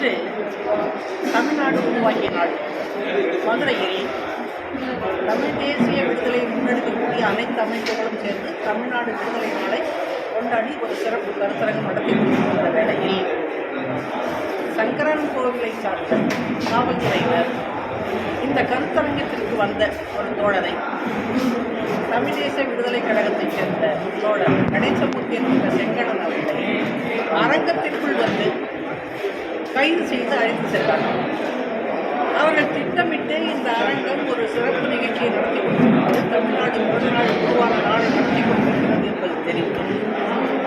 இன்று தமிழ்நாடு உருவாகிய நாள் மதுரையில் தமிழ் தேசிய விடுதலை முன்னெடுக்கக்கூடிய அனைத்து அமைப்புகளும் சேர்ந்து தமிழ்நாடு விடுதலை நாளை கொண்டாடி ஒரு சிறப்பு கருத்தரங்கம் நடத்தி கொண்டிருக்கின்ற வேளையில் சங்கரன் கோவிலை சார்ந்த காவல்துறையினர் இந்த கருத்தரங்கத்திற்கு வந்த ஒரு தோழரை தமிழ் தேசிய விடுதலை கழகத்தைச் சேர்ந்த தோழர் கணேசமூர்த்தி என்கிற செங்கடன் அவர்களை அரங்கத்திற்குள் வந்து கைது செய்து அழைத்து சென்றார்கள். அவர்கள் திட்டமிட்டு இந்த அரங்கம் ஒரு சிறப்பு நிகழ்ச்சியை நடத்தி கொண்டிருக்கிறது, தமிழ்நாடு முதல் நாள் உருவான நாளை நடத்தி கொண்டிருக்கிறது என்பது தெரிந்தும்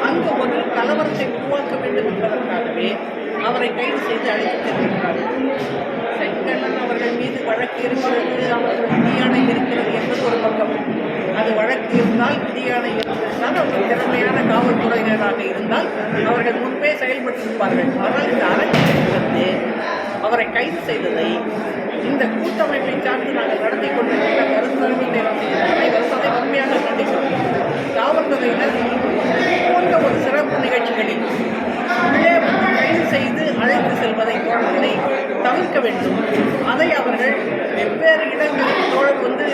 அங்கு ஒரு கலவரத்தை உருவாக்க வேண்டும் என்பதற்காகவே அவரை கைது செய்து அழைத்து சென்றிருக்கிறார்கள். செங்கண்ணன் அவர்கள் மீது வழக்கு இருக்கிறது, அவர்கள் விதியானை இருக்கிறது என்பது ஒரு பக்கம். அது வழக்கு இருந்தால், விதியானை இருந்திருந்தால், அவர்கள் திறமையான காவல்துறையினராக இருந்தால் அவர்கள் முன்பே செயல்பட்டிருப்பார்கள். ஆனால் இந்த அரங்கத்திற்கு வந்து அவரை கைது செய்ததை இந்த கூட்டமைப்பை சார்ந்து நாங்கள் நடத்தி கொண்டிருக்கிற கருத்தரங்கத்தை அனைவரும் அதை உண்மையாக கண்டிக்கிறோம். காவல்துறையினர் போன்ற ஒரு சிறப்பு நிகழ்ச்சிகளில் உள்ளே கைது செய்து அழைத்து செல்வதை தோழர்களை தவிர்க்க வேண்டும். அதை அவர்கள் வெவ்வேறு இடங்களில் தோழர் வந்து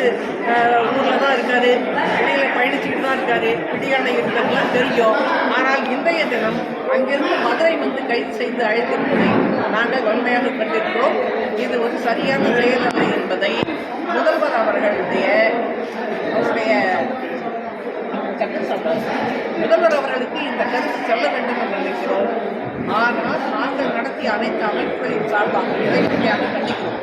ஊரில் தான் இருக்காரு, வெளியில் பயணிச்சுக்கிட்டு தான் இருக்காரு, விடியானை இருக்கிறதுலாம் தெரியும். ஆனால் இன்றைய தினம் அங்கிருந்து மதுரை வந்து கைது செய்து அழைத்திருப்பதை நாங்கள் வன்மையாக கண்டிருக்கிறோம். இது ஒரு சரியான செயல் அல்ல என்பதை முதல்வர் அவர்களுடைய முதல்வர் அவர்களுக்கு இந்த கருத்து செல்ல வேண்டும் என்று நினைக்கிறோம். ஆனால் நாங்கள் நடத்திய அனைத்து அமைப்புகளின் சார்பாக இதை கண்டிக்கிறோம்.